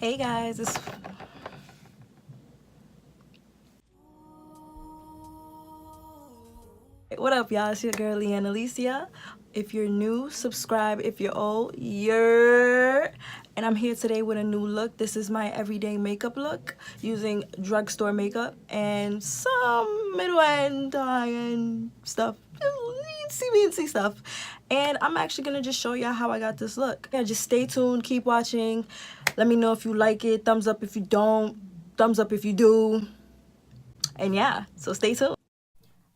Hey guys, what up y'all? It's your girl Leann Alicia. If you're new, subscribe. If you're old, and I'm here today with a new look. This is my everyday makeup look using drugstore makeup and some middle-end high-end stuff, CBNC stuff. And I'm actually gonna just show y'all how I got this look. Yeah, just stay tuned, keep watching. Let me know if you like it. Thumbs up if you don't, thumbs up if you do. And yeah, so stay tuned.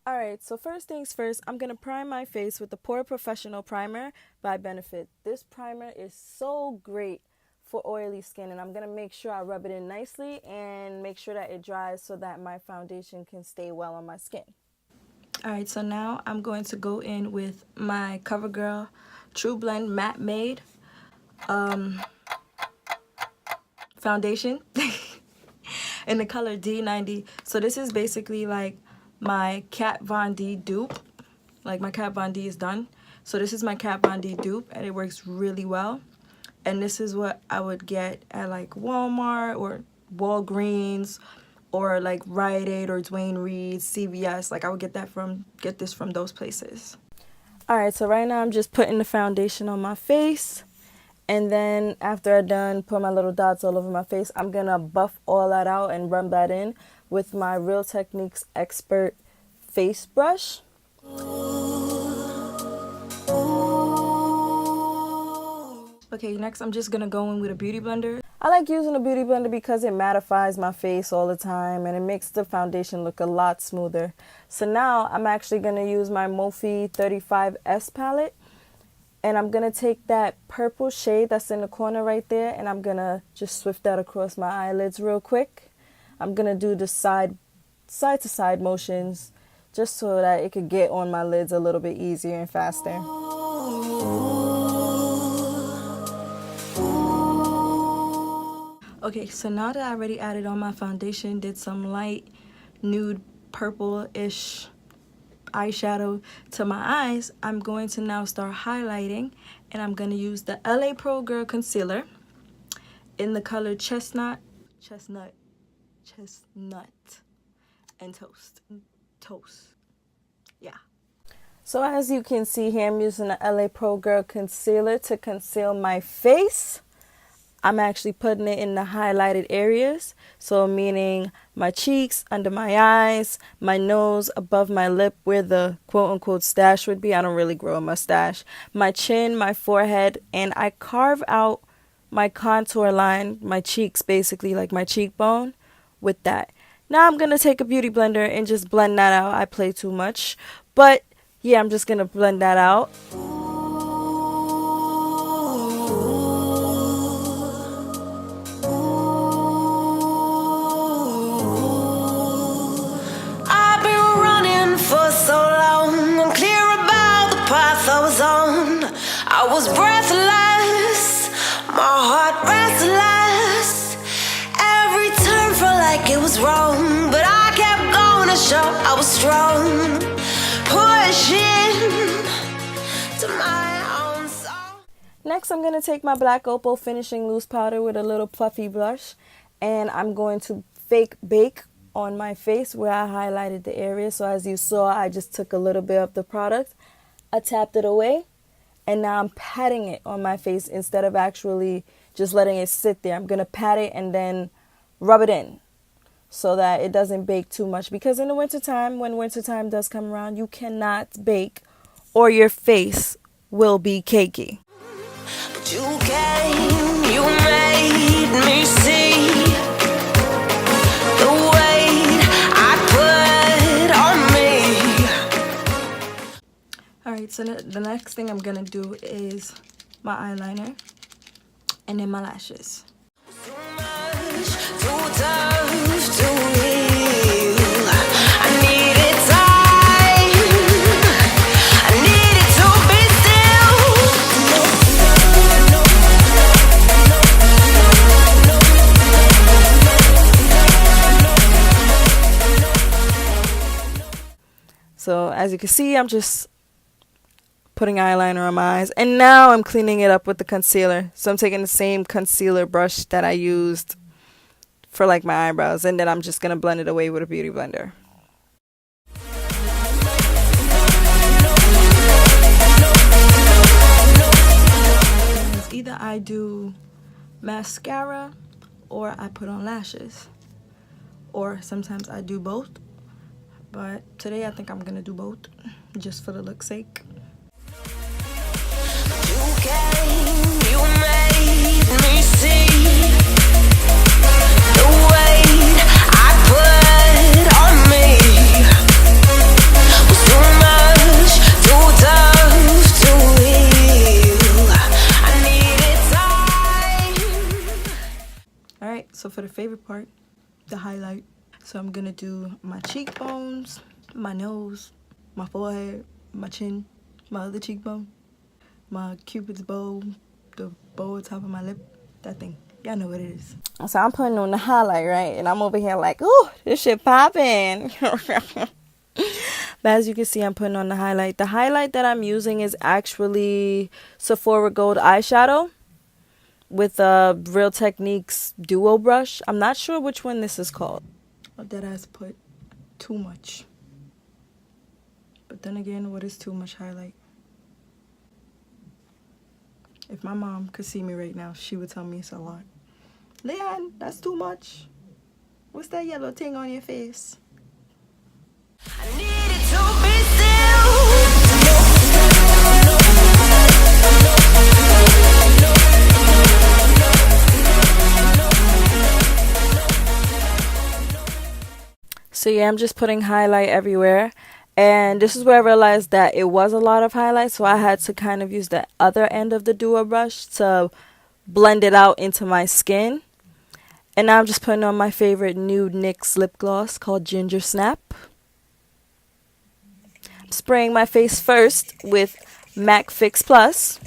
Alright, so first things first, I'm going to prime my face with the Pore Professional Primer by Benefit. This primer is so great for oily skin, and I'm going to make sure I rub it in nicely and make sure that it dries so that my foundation can stay well on my skin. Alright, so now I'm going to go in with my Covergirl Trueblend Matte Made foundation in the color D90. So this is basically like my Kat Von D dupe. Like my Kat Von D is done, so this is my Kat Von D dupe, and it works really well. And this is what I would get at like Walmart or Walgreens or like Rite Aid or Dwayne Reed's, CVS. Like I would get this from those places. Alright, so right now I'm just putting the foundation on my face, and then after I'm done put my little dots all over my face, I'm gonna buff all that out and rub that in with my Real Techniques Expert face brush. Okay, next I'm just gonna go in with a beauty blender. I like using a beauty blender because it mattifies my face all the time and it makes the foundation look a lot smoother. So now I'm actually gonna use my Morphe 35S palette, and I'm gonna take that purple shade that's in the corner right there, and I'm gonna just swift that across my eyelids real quick. I'm going to do the side to side motions just so that it could get on my lids a little bit easier and faster. Okay, so now that I already added on my foundation, did some light nude purple-ish eyeshadow to my eyes, I'm going to now start highlighting, and I'm going to use the LAPro Girl Concealer in the color Chestnut, and toast. Yeah. So as you can see here, I'm using the LAPro Girl Concealer to conceal my face. I'm actually putting it in the highlighted areas, so meaning my cheeks, under my eyes, my nose, above my lip where the quote-unquote stash would be. I don't really grow a mustache. My chin, my forehead, and I carve out my contour line, my cheeks basically, like my cheekbone, with that. Now I'm going to take a beauty blender and just blend that out. I play too much, but yeah, I'm just going to blend that out. I've been running for so long, I'm clear about the path I was on. I was breathless, my heart restless. Every turn felt like it was wrong, but I kept going to show I was strong, pushing to my own soul. Next, I'm going to take my black Opal finishing loose powder with a little puffy blush, and I'm going to fake bake on my face where I highlighted the area. So as you saw, I just took a little bit of the product, I tapped it away, and now I'm patting it on my face instead of actually just letting it sit there. I'm going to pat it and then rub it in so that it doesn't bake too much, because in the wintertime, when wintertime does come around, you cannot bake or your face will be cakey. But you came, you made me see the weight I put on me. Alright, so the next thing I'm going to do is my eyeliner and then my lashes. Too much, too tough to heal. I needed time, I needed to be still. So as you can see, I'm just putting eyeliner on my eyes. And now I'm cleaning it up with the concealer. So I'm taking the same concealer brush that I used for like my eyebrows, and then I'm just going to blend it away with a beauty blender. Either I do mascara or I put on lashes, or sometimes I do both, but today I think I'm gonna do both just for the look's sake. You made me see the weight I put on me was too much, too tough to heal. I needed time. Alright, so for the favorite part, the highlight. So I'm gonna do my cheekbones, my nose, my forehead, my chin, my other cheekbone, my cupid's bow, the bow on top of my lip, that thing. Y'all know what it is. So I'm putting on the highlight, right? And I'm over here like, ooh, this shit popping. But as you can see, I'm putting on the highlight. The highlight that I'm using is actually Sephora Gold eyeshadow with a Real Techniques Duo brush. I'm not sure which one this is called. Oh, that has put too much. But then again, what is too much highlight? If my mom could see me right now, she would tell me it's a lot. Leann, that's too much. What's that yellow thing on your face? I needed to be still. So yeah, I'm just putting highlight everywhere. And this is where I realized that it was a lot of highlight, so I had to kind of use the other end of the Duo brush to blend it out into my skin. And now I'm just putting on my favorite nude NYX lip gloss called Ginger Snap. I'm spraying my face first with MAC Fix Plus.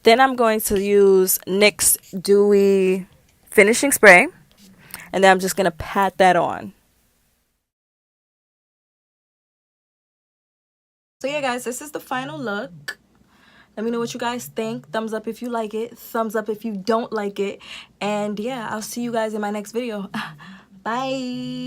Then I'm going to use NYX Dewy Finishing Spray. And then I'm just going to pat that on. So yeah, guys, this is the final look. Let me know what you guys think. Thumbs up if you like it. Thumbs up if you don't like it. And yeah, I'll see you guys in my next video. Bye.